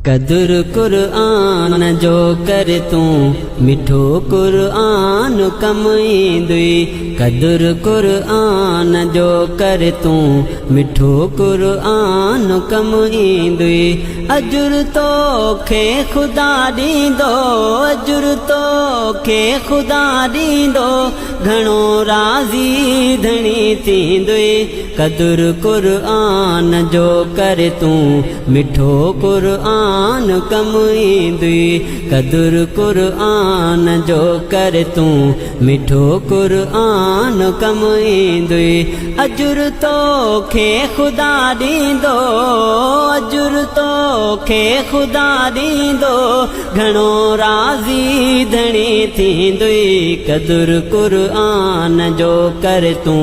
कदुर कुरान जो कर तू मिठो कुरान कम ईंदुई कदुर कुरान जो कर तू मिठो कुरान कम ईंदुई अजुर तो खे खुदा दींदो अजुर तो खे खुदा दींदो घणो राज़ी धणी थींदुई कदुर कुरान जो कर तू मिठो कुरान कम ईंदुई कदुर कुरान जो कर तू मिठो कुरान कम ईंदुई अजुर तो खे खुदा दींदो अजुर तो खे खुदा दींदो घणो राज़ी धणी थींदुई कदुर कुरान जो कर तू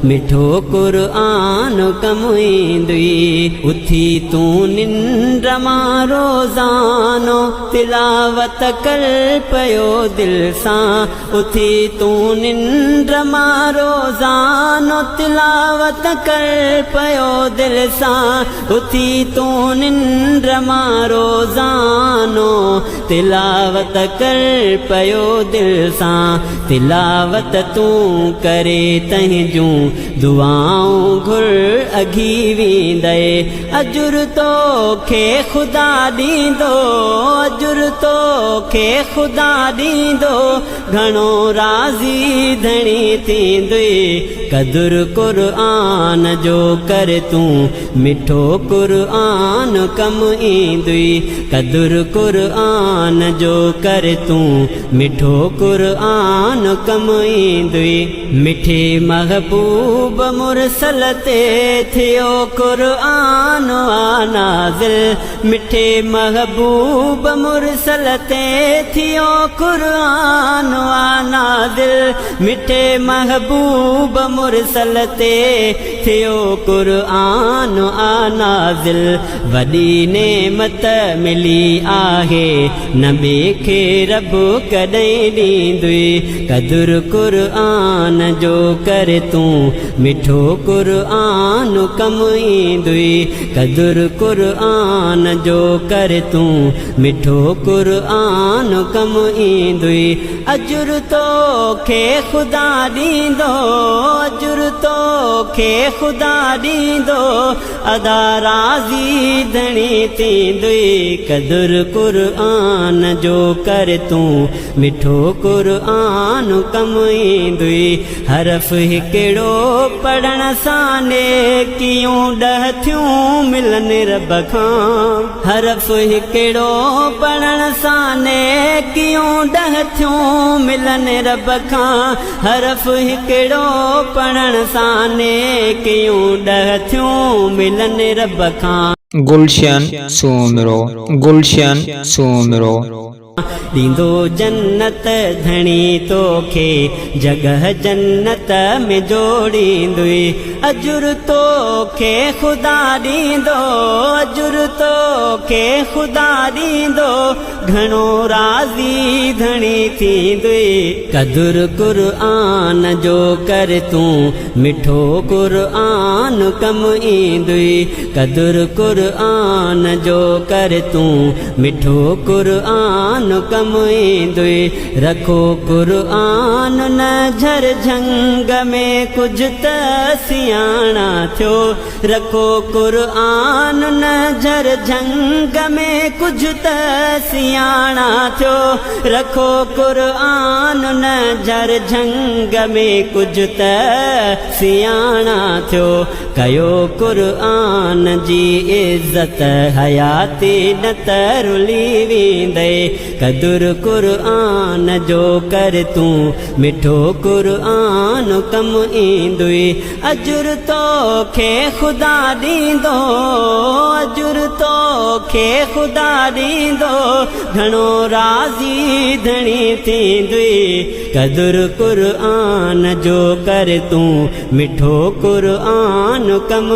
मिठो कुरान कम ईंदुई उथी तू निंड मां रोज़ानो तिलावत कर पयो दिल सां उथी तू निंड मां रोज़ानो तिलावत कर पयो दिल सां उथी तू निंड मां रोज़ानो तिलावत कर पयो दिल सां तिलावत तू करे तंहिंजूं दुआऊं घुर अघी वेंदे अजुर तो खे खुदा दींदो अजुर तो खे खुदा दींदो घणो राज़ी धणी थींदुई कदुर कुरान जो कर तू मिठो कुरान कम ईंदुई कदुर कुरान जो कर तू मिठो कुरान कम ईंदुई मिठे महबूब मुरसल ते थियो कुरान नाज़िल मिठे महबूब मुरसल ते थियो कुरान नाज़िल मिठे महबूब मुरसल ते थियो कुरान नाज़िल वॾी नेमत मिली आहे न ॿिए खे रब कॾहिं ॾींदुई कदुर कुरान जो कर तू मिठो कुरान कम ईंदुई कदुर कुरान जो कर तू मिठो कुरान कम ईंदुई अजुर तो खे खुदा दींदो अजुर तो खे खुदा दींदो अदा राज़ी धणी थींदुई कदुर कुरान जो कर तू मिठो कुरान कम ईंदुई हरफ हिकिड़ो पढ़ण सां नेकियूं ॾह थियूं मिलनि रब खां हरफ हिकिड़ो पढ़ण सां नेकियूं ॾह थियूं मिलनि रब खां हरफ हिकिड़ो पढ़ण सां नेकियूं ॾह थियूं मिलनि रब खां गुलशन सोमरो ॾींदो जन्नत धणी तोखे जगह जन्नत में जोड़ींदुई अजुर तोखे खुदा ॾींदो अजुर तोखे खुदा ॾींदो घणो राज़ी धणी थींदुई कदुर कुरान जो कर तू मिठो कुरान कम ईंदुई कदुर कुरान जो कर तू मिठो कुरान कम ईंदुई रखो कुरान नज़र झंग में कुझु त सियाणा थियो रखो कुरान नज़र झंग में कुझु त सियाणा थियो रखो कुरान नज़र झंग में कुझु त सियाणा थियो कयो कुरान जी इज़त हयाती न त रुली वेंदे कदुर कुरान जो कर तू मिठो कुरान कम ईंदुई अजुर तो खे खुदा दींदो अजुर तो खे खुदा दींदो घणो राज़ी धणी थींदुई कदुर कुरान जो कर तू मिठो कुरान कम